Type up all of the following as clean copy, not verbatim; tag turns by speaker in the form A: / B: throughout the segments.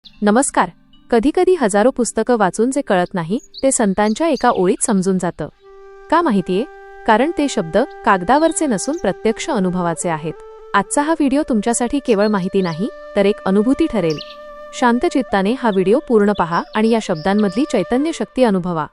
A: नमस्कार. कधीकधी हजारो पुस्तकं वाचून जे कळत नाही ते संतांच्या एका ओळीत समजून जातं. का माहितीये? कारण ते शब्द कागदावरचे नसून प्रत्यक्ष अनुभवाचे आहेत. आजचा हा व्हिडिओ तुमच्यासाठी केवळ माहिती नाही तर एक अनुभूती ठरेल. शांत चित्ताने हा व्हिडिओ पूर्ण पहा आणि या शब्दांमधली चैतन्य शक्ती अनुभवा.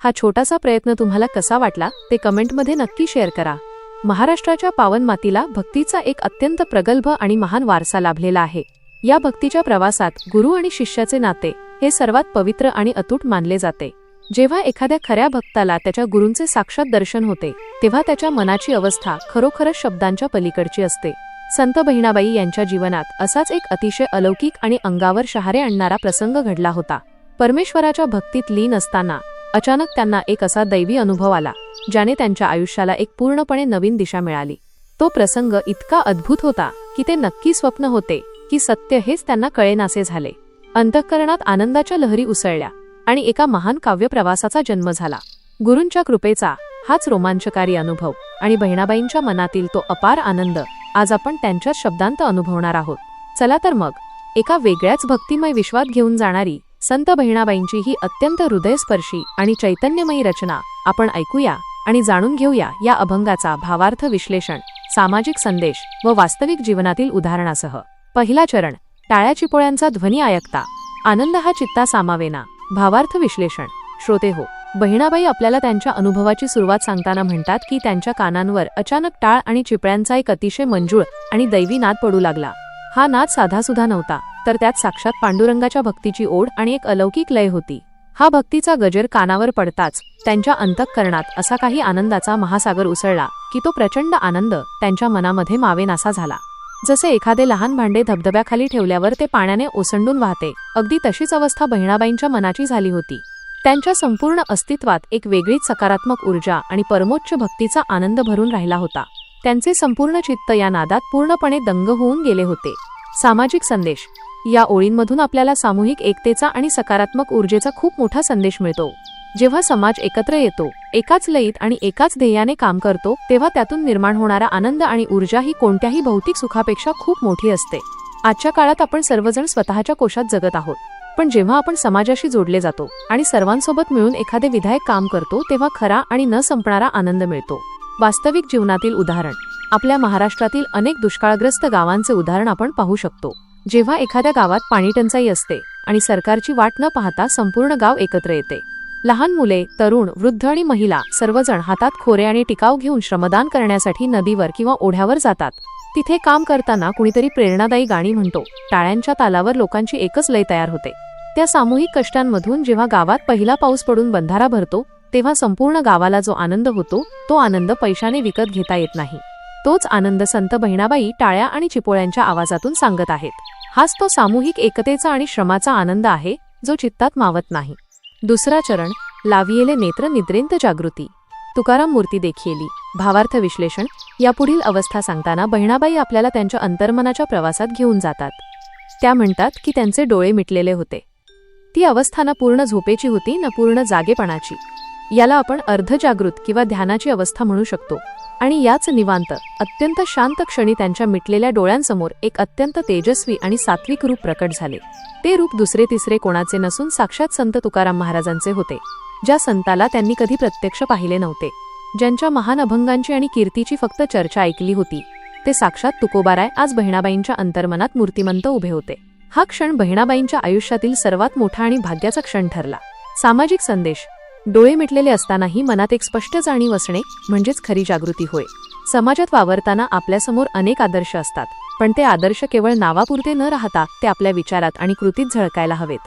A: हा छोटासा प्रयत्न तुम्हाला कसा वाटला ते कमेंटमध्ये नक्की शेअर करा. महाराष्ट्राच्या पावन मातीला भक्तीचा एक अत्यंत प्रगल्भ आणि महान वारसा लाभलेला आहे. या भक्तीच्या प्रवासात गुरु आणि शिष्याचे नाते हे सर्वात पवित्र आणि अतूट मानले जाते. जेव्हा एखाद्या खऱ्या भक्ताला त्याच्या गुरूंचे साक्षात दर्शन होते तेव्हा त्याच्या मनाची अवस्था खरोखरच शब्दांच्या पलीकडची असते. संत बहिणाबाई यांच्या जीवनात असाच एक अतिशय अलौकिक आणि अंगावर शहारे आणणारा प्रसंग घडला होता. परमेश्वराच्या भक्तीत लीन असताना अचानक त्यांना एक असा दैवी अनुभव आला ज्याने त्यांच्या आयुष्याला एक पूर्णपणे नवीन दिशा मिळाली. तो प्रसंग इतका अद्भुत होता की ते नक्की स्वप्न होते की सत्य हेच त्यांना कळेनासे झाले. अंतःकरणात आनंदाच्या लहरी उसळल्या आणि एका महान काव्य प्रवासाचा जन्म झाला. गुरूंच्या कृपेचा हाच रोमांचकारी अनुभव आणि बहिणाबाईंच्या मनातील तो अपार आनंद आज आपण त्यांच्याच शब्दांत अनुभवणार आहोत. चला तर मग एका वेगळ्याच भक्तिमय विश्वात घेऊन जाणारी संत बहिणाबाईंची ही अत्यंत हृदयस्पर्शी आणि चैतन्यमयी रचना आपण ऐकूया आणि जाणून घेऊया या अभंगाचा भावार्थ, विश्लेषण, सामाजिक संदेश व वास्तविक जीवनातील उदाहरणासह. पहिला चरण. टाळ्या चिपोळ्यांचा ध्वनी ऐकता आनंद हा चित्ता सामावेना. भावार्थ, विश्लेषण. श्रोते हो, बहिणाबाई आपल्याला त्यांच्या अनुभवाची सुरुवात सांगताना म्हणतात की त्यांच्या कानांवर अचानक टाळ आणि चिपळ्यांचा एक अतिशय मंजूळ आणि दैवी नाद पडू लागला. हा नाद साधासुधा नव्हता तर त्यात साक्षात पांडुरंगाच्या भक्तीची ओढ आणि एक अलौकिक लय होती. हा भक्तीचा गजर कानावर पडताच त्यांच्या अंतःकरणात असा काही आनंदाचा महासागर उसळला की तो प्रचंड आनंद त्यांच्या मनामध्ये मावेनासा झाला. जसे एखादे लहान भांडे धबधब्याखाली ठेवल्यावर ते पाण्याने ओसंडून वाहते, अगदी तशीच अवस्था बहिणाबाईंच्या मनाची झाली होती. त्यांच्या संपूर्ण अस्तित्वात एक वेगळीच सकारात्मक ऊर्जा आणि परमोच्च भक्तीचा आनंद भरून राहिला होता. त्यांचे संपूर्ण चित्त या नादात पूर्णपणे दंग होऊन गेले होते. सामाजिक संदेश. या ओळींमधून आपल्याला सामूहिक एकतेचा आणि सकारात्मक ऊर्जेचा खूप मोठा संदेश मिळतो. जेव्हा समाज एकत्र येतो, एकाच लयीत आणि एकाच ध्येयाने काम करतो, तेव्हा त्यातून निर्माण होणारा आनंद आणि ऊर्जा ही कोणत्याही भौतिक सुखापेक्षा खूप मोठी असते. आजच्या काळात आपण सर्वजण स्वतःच्या कोशात जगत आहोत, पण जेव्हा आपण समाजाशी जोडले जातो आणि सर्वांसोबत मिळून एखादे विधायक काम करतो तेव्हा खरा आणि न संपणारा आनंद मिळतो. वास्तविक जीवनातील उदाहरण. आपल्या महाराष्ट्रातील अनेक दुष्काळग्रस्त गावांचे उदाहरण आपण पाहू शकतो. जेव्हा एखाद्या गावात पाणीटंचाई असते आणि सरकारची वाट न पाहता संपूर्ण गाव एकत्र येते. लहान मुले, तरुण, वृद्ध आणि महिला सर्वजण हातात खोरे आणि टिकाव घेऊन श्रमदान करण्यासाठी नदीवर किंवा ओढ्यावर जातात. तिथे काम करताना कुणीतरी प्रेरणादायी गाणी म्हणतो. टाळ्यांच्या तालावर लोकांची एकच लय तयार होते. त्या सामूहिक कष्टांमधून जेव्हा गावात पहिला पाऊस पडून बंधारा भरतो तेव्हा संपूर्ण गावाला जो आनंद होतो तो आनंद पैशाने विकत घेता येत नाही. तोच आनंद संत बहिणाबाई टाळ्या आणि चिपोळ्यांच्या आवाजातून सांगत आहेत. हाच तो सामूहिक एकतेचा आणि श्रमाचा आनंद आहे जो चित्तात मावत नाही. दुसरा चरण. लावियेले नेत्र निद्रेंत जागृती. तुकाराम मूर्ती देखियेली. भावार्थ, विश्लेषण. यापुढील अवस्था सांगताना बहिणाबाई आपल्याला त्यांच्या अंतर्मनाच्या प्रवासात घेऊन जातात. त्या म्हणतात की त्यांचे डोळे मिटलेले होते. ती अवस्था न पूर्ण झोपेची होती न पूर्ण जागेपणाची. याला आपण अर्धजागृत किंवा ध्यानाची अवस्था म्हणू शकतो. आणि याच निवांत, अत्यंत शांत क्षणी त्यांच्या मिटलेल्या डोळ्यांसमोर एक अत्यंत तेजस्वी आणि सात्विक रूप प्रकट झाले. ते रूप दुसरे तिसरे कोणाचे नसून साक्षात संत तुकाराम महाराजांचे होते, ज्या संताला त्यांनी कधी प्रत्यक्ष पाहिले नव्हते, ज्यांच्या महान अभंगांची आणि कीर्तीची फक्त चर्चा ऐकली होती. ते साक्षात तुकोबाराय आज बहिणाबाईंच्या अंतर्मनात मूर्तिमंत उभे होते. हा क्षण बहिणाबाईंच्या आयुष्यातील सर्वात मोठा आणि भाग्याचा क्षण ठरला. सामाजिक संदेश. डोळे मिटलेले असतानाही मनात एक स्पष्ट जाणीव असणे म्हणजेच खरी जागृती होय. समाजात वावरताना आपल्यासमोर अनेक आदर्श असतात, पण ते आदर्श केवळ नावापुरते न राहता ते आपल्या विचारात आणि कृतीत झळकायला हवेत.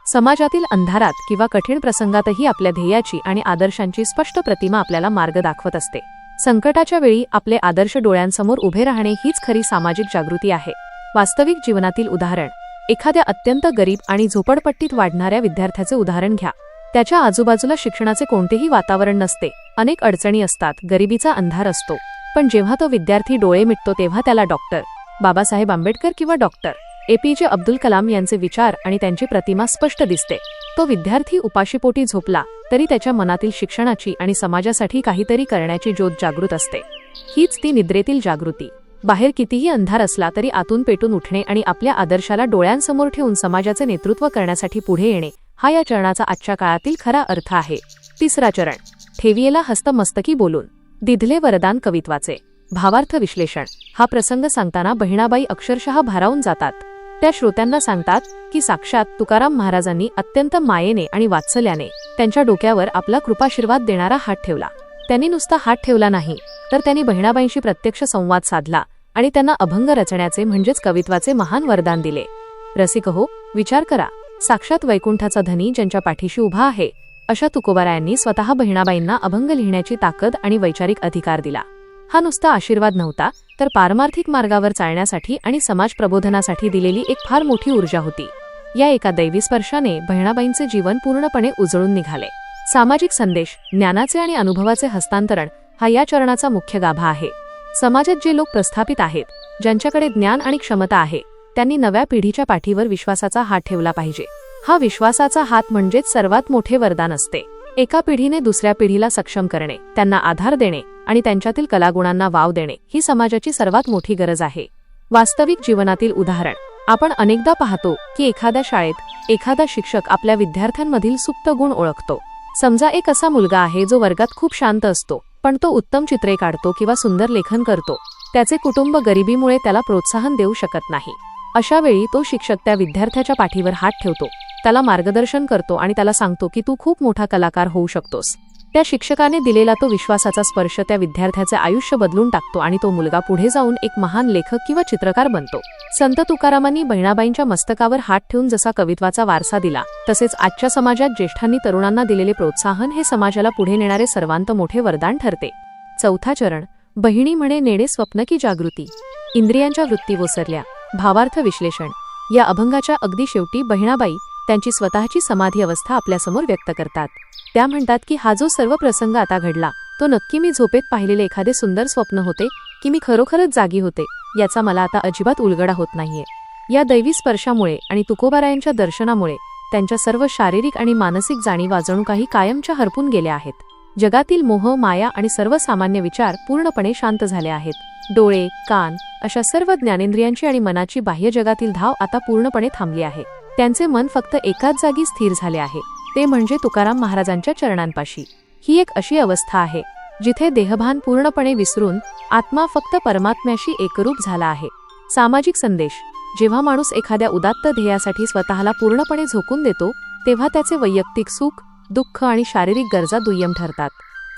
A: समाजातील अंधारात किंवा कठीण प्रसंगातही आपल्या ध्येयाची आणि आदर्शांची स्पष्ट प्रतिमा आपल्याला मार्ग दाखवत असते. संकटाच्या वेळी आपले आदर्श डोळ्यांसमोर उभे राहणे हीच खरी सामाजिक जागृती आहे. वास्तविक जीवनातील उदाहरण. एखाद्या अत्यंत गरीब आणि झोपडपट्टीत वाढणाऱ्या विद्यार्थ्याचे उदाहरण घ्या. त्याच्या आजूबाजूला शिक्षणाचे कोणतेही वातावरण नसते, अनेक अडचणी असतात, गरिबीचा अंधार असतो. पण जेव्हा तो विद्यार्थी डोळे मिटतो तेव्हा त्याला डॉक्टर बाबासाहेब आंबेडकर किंवा डॉक्टर APJ अब्दुल कलाम यांचे विचार आणि त्यांची प्रतिमा स्पष्ट दिसते. तो विद्यार्थी उपाशीपोटी झोपला तरी त्याच्या मनातील शिक्षणाची आणि समाजासाठी काहीतरी करण्याची ज्योत जागृत असते. हीच ती निद्रेतील जागृती. बाहेर कितीही अंधार असला तरी आतून पेटून उठणे आणि आपल्या आदर्शाला डोळ्यांसमोर ठेवून समाजाचे नेतृत्व करण्यासाठी पुढे येणे हा या चरणाचा आजच्या काळातील खरा अर्थ आहे. तिसरा चरण, ठेवियेला हस्तमस्तकी बोलून. दिधले वरदान कवित्वाचे भावार्थ विश्लेषण. हा प्रसंग सांगताना बहिणाबाई अक्षरशः भारावून जातात. त्या श्रोत्यांना सांगतात की साक्षात तुकाराम महाराजांनी अत्यंत मायेने आणि वात्सल्याने त्यांच्या डोक्यावर आपला कृपाशीर्वाद देणारा हात ठेवला. त्यांनी नुसता हात ठेवला नाही, तर त्यांनी बहिणाबाईंशी प्रत्यक्ष संवाद साधला आणि त्यांना अभंग रचण्याचे म्हणजेच कवित्वाचे महान वरदान दिले. रसिकहो, विचार करा, साक्षात वैकुंठाचा धनी ज्यांच्या पाठीशी उभा आहे अशा तुकोबारायांनी स्वतः बहिणाबाईंना अभंग लिहिण्याची ताकद आणि वैचारिक अधिकार दिला. हा नुसता आशीर्वाद नव्हता, तर पारमार्थिक मार्गावर चालण्यासाठी आणि समाज प्रबोधनासाठी दिलेली एक फार मोठी ऊर्जा होती. या एका दैवी स्पर्शाने बहिणाबाईंचे जीवन पूर्णपणे उजळून निघाले. सामाजिक संदेश, ज्ञानाचे आणि अनुभवाचे हस्तांतरण हा या चरणाचा मुख्य गाभा आहे. समाजात जे लोक प्रस्थापित आहेत, ज्यांच्याकडे ज्ञान आणि क्षमता आहे, त्यांनी नव्या पिढीच्या पाठीवर विश्वासाचा हात ठेवला पाहिजे. हा विश्वासाचा हात म्हणजेच सर्वात मोठे वरदान असते. एका पिढीने दुसऱ्या पिढीला सक्षम करणे, त्यांना आधार देणे आणि त्यांच्यातील कलागुणांना वाव देणे ही समाजाची सर्वात मोठी गरज आहे. वास्तविक जीवनातील उदाहरण आपण अनेकदा पाहतो की एखाद्या शाळेत एखादा शिक्षक आपल्या विद्यार्थ्यांमधील सुप्त गुण ओळखतो. समजा एक असा मुलगा आहे जो वर्गात खूप शांत असतो, पण तो उत्तम चित्रे काढतो किंवा सुंदर लेखन करतो. त्याचे कुटुंब गरिबीमुळे त्याला प्रोत्साहन देऊ शकत नाही. अशा वेळी तो शिक्षक त्या विद्यार्थ्याच्या पाठीवर हात ठेवतो, त्याला मार्गदर्शन करतो आणि त्याला सांगतो की तू खूप मोठा कलाकार होऊ शकतोस. त्या शिक्षकाने दिलेला तो विश्वासाचा स्पर्श त्या विद्यार्थ्याचे आयुष्य बदलून टाकतो आणि तो मुलगा पुढे जाऊन एक महान लेखक किंवा चित्रकार बनतो. संत तुकारामांनी बहिणाबाईंच्या मस्तकावर हात ठेवून जसा कवित्वाचा वारसा दिला, तसेच आजच्या समाजात ज्येष्ठांनी तरुणांना दिलेले प्रोत्साहन हे समाजाला पुढे नेणारे सर्वांत मोठे वरदान ठरते. चौथा चरण, बहिणी म्हणे नेडे स्वप्न की जागृती. इंद्रियांच्या वृत्ती ओसरल्या. भावार्थ विश्लेषण. या अभंगाच्या अगदी शेवटी बहिणाबाई त्यांची स्वतःची समाधी अवस्था आपल्यासमोर व्यक्त करतात. त्या म्हणतात की हा जो सर्व प्रसंग आता घडला तो नक्की मी झोपेत पाहिलेले एखादे सुंदर स्वप्न होते की मी खरोखरच जागी होते, याचा मला आता अजिबात उलगडा होत नाहीये. या दैवी स्पर्शामुळे आणि तुकोबारायांच्या दर्शनामुळे त्यांच्या सर्व शारीरिक आणि मानसिक जाणीवा जणू काही कायमच्या हरपून गेल्या आहेत. जगातील मोह, माया आणि सर्वसामान्य विचार पूर्णपणे शांत झाले आहेत. डोळे, कान अशा सर्व ज्ञानेंद्रियांची आणि मनाची बाह्य जगातील धाव आता पूर्णपणे थांबली आहे. त्यांचे मन फक्त एकाच जागी स्थिर झाले आहे, ते म्हणजे तुकाराम महाराजांच्या चरणांपाशी. ही एक अशी अवस्था आहे जिथे देहभान पूर्णपणे विसरून आत्मा फक्त परमात्म्याशी एकरूप झाला आहे. सामाजिक संदेश. जेव्हा माणूस एखाद्या उदात्त ध्येयासाठी स्वतःला पूर्णपणे झोकून देतो, तेव्हा त्याचे वैयक्तिक सुख, दुःख आणि शारीरिक गरजा दुय्यम ठरतात.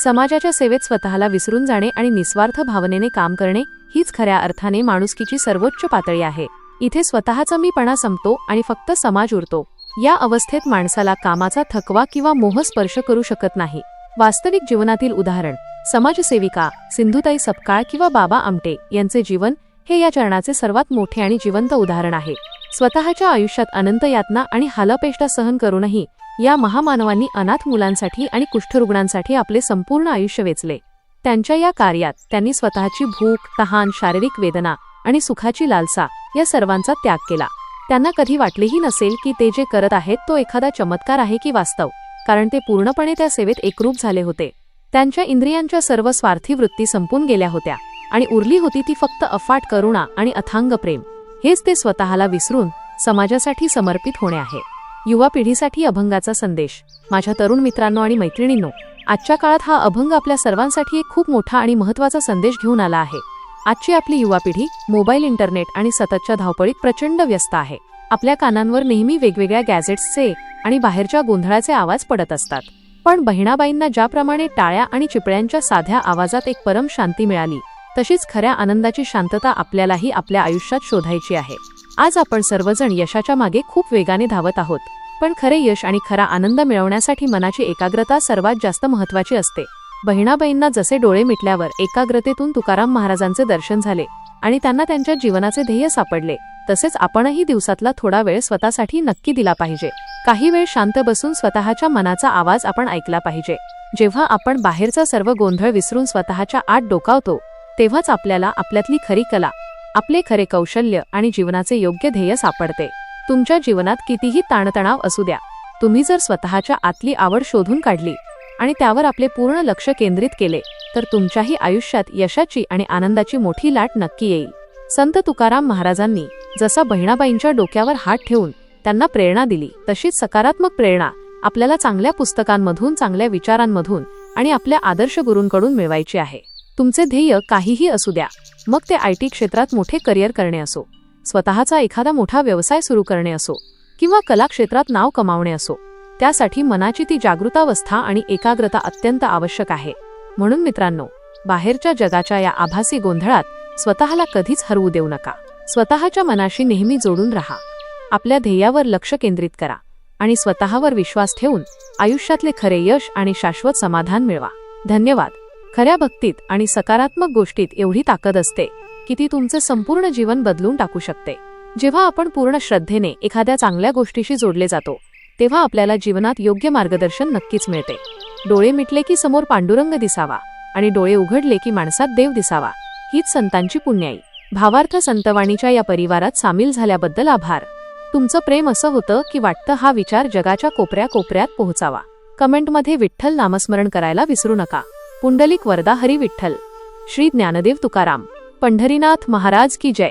A: समाजाच्या सेवेत स्वतःला विसरून जाणे आणि निस्वार्थ भावनेने काम करणे हीच खऱ्या अर्थाने माणुसकीची सर्वोच्च पातळी आहे. इथे स्वतःचा मीपणा संपतो आणि फक्त समाज उरतो. या अवस्थेत माणसाला कामाचा थकवा किंवा मोह स्पर्श करू शकत नाही. वास्तविक जीवनातील उदाहरण समाजसेविका सिंधुताई सपकाळ किंवा बाबा आमटे यांचे जीवन हे या चरणाचे सर्वात मोठे आणि जिवंत उदाहरण आहे. स्वतःच्या आयुष्यात अनंत यातना आणि हालअपेष्टा सहन करूनही या महामानवांनी अनाथ मुलांसाठी आणि कुष्ठरुग्णांसाठी आपले संपूर्ण आयुष्य वेचले. त्यांच्या या कार्यात त्यांनी स्वतःची भूक, तहान, शारीरिक वेदना आणि सुखाची लालसा या सर्वांचा त्याग केला. त्यांना कधी वाटलेही नसेल की ते जे करत आहेत तो एखादा चमत्कार आहे की वास्तव, कारण ते पूर्णपणे त्या सेवेत एकरूप झाले होते. त्यांच्या इंद्रियांच्या सर्व स्वार्थी वृत्ती संपून गेल्या होत्या आणि उरली होती ती फक्त अफाट करुणा आणि अथांग प्रेम. हेच ते स्वतःला विसरून समाजासाठी समर्पित होणे आहे. युवा पिढीसाठी अभंगाचा संदेश. माझ्या तरुण मित्रांनो आणि मैत्रिणींनो, आजच्या काळात हा अभंग आपल्या सर्वांसाठी एक खूप मोठा आणि महत्त्वाचा संदेश घेऊन आला आहे. आजची आपली युवा पिढी मोबाईल, इंटरनेट आणि सततच्या धावपळीत प्रचंड व्यस्त आहे. आपल्या कानांवर नेहमी वेगवेगळ्या गॅजेट्सचे आणि बाहेरच्या गोंधळाचे आवाज पडत असतात. पण बहिणाबाईंना ज्याप्रमाणे टाळ्या आणि चिपळ्यांच्या साध्या आवाजात एक परम शांती मिळाली, तशीच खऱ्या आनंदाची शांतता आपल्यालाही आपल्या आयुष्यात शोधायची आहे. आज आपण सर्वजण यशाच्या मागे खूप वेगाने धावत आहोत, पण खरे यश आणि खरा आनंद मिळवण्यासाठी मनाची एकाग्रता सर्वात जास्त महत्त्वाची असते. बहिणाबाईंना जसे डोळे मिटल्यावर एकाग्रतेतून तुकाराम महाराजांचे दर्शन झाले आणि त्यांना त्यांच्या जीवनाचे ध्येय सापडले, तसेच आपणही दिवसातला थोडा वेळ स्वतःसाठी नक्की दिला पाहिजे. काही वेळ शांत बसून स्वतःच्या मनाचा आवाज आपण ऐकला पाहिजे. जेव्हा आपण बाहेरचा सर्व गोंधळ विसरून स्वतःच्या आत डोकावतो, तेव्हाच आपल्याला आपल्यातली खरी कला, आपले खरे कौशल्य आणि जीवनाचे योग्य ध्येय सापडते. तुमच्या जीवनात कितीही ताणतणाव असू द्या, तुम्ही जर स्वतःच्या आतली आवड शोधून काढली आणि त्यावर आपले पूर्ण लक्ष केंद्रित केले, तर तुमच्याही आयुष्यात यशाची आणि आनंदाची मोठी लाट नक्की येईल. संत तुकाराम महाराजांनी जसा बहिणाबाईंच्या डोक्यावर हात ठेवून त्यांना प्रेरणा दिली, तशीच सकारात्मक प्रेरणा आपल्याला चांगल्या पुस्तकांमधून, चांगल्या विचारांमधून आणि आपल्या आदर्श गुरूंकडून मिळवायची आहे. तुमचे ध्येय काहीही असू द्या, मग ते IT क्षेत्रात मोठे करिअर करणे असो, स्वतःचा एखादा मोठा व्यवसाय सुरू करणे असो किंवा कला क्षेत्रात नाव कमावणे असो, त्यासाठी मनाची ती जागृतावस्था आणि एकाग्रता अत्यंत आवश्यक आहे. म्हणून मित्रांनो, बाहेरच्या जगाच्या या आभासी गोंधळात स्वतःला कधीच हरवू देऊ नका. स्वतःच्या मनाशी नेहमी जोडून राहा, आपल्या ध्येयावर लक्ष केंद्रित करा आणि स्वतःवर विश्वास ठेवून आयुष्यातले खरे यश आणि शाश्वत समाधान मिळवा. धन्यवाद. खऱ्या भक्तीत आणि सकारात्मक गोष्टीत एवढी ताकद असते की ती तुमचे संपूर्ण जीवन बदलून टाकू शकते. जेव्हा आपण पूर्ण श्रद्धेने एखाद्या चांगल्या गोष्टीशी जोडले जातो, तेव्हा आपल्याला जीवनात योग्य मार्गदर्शन नक्कीच मिळते. डोळे मिटले की समोर पांडुरंग दिसावा आणि डोळे उघडले की माणसात देव दिसावा, हीच संतांची पुण्याई. भावार्थ संतवाणीच्या या परिवारात सामील झाल्याबद्दल आभार. तुमचं प्रेम असं होतं की वाटतं हा विचार जगाच्या कोपऱ्यात पोहोचावा. कमेंटमध्ये विठ्ठल नामस्मरण करायला विसरू नका. पुंडलिक वरदा हरी विठ्ठल. श्री ज्ञानदेव तुकाराम पंढरीनाथ महाराज की जय.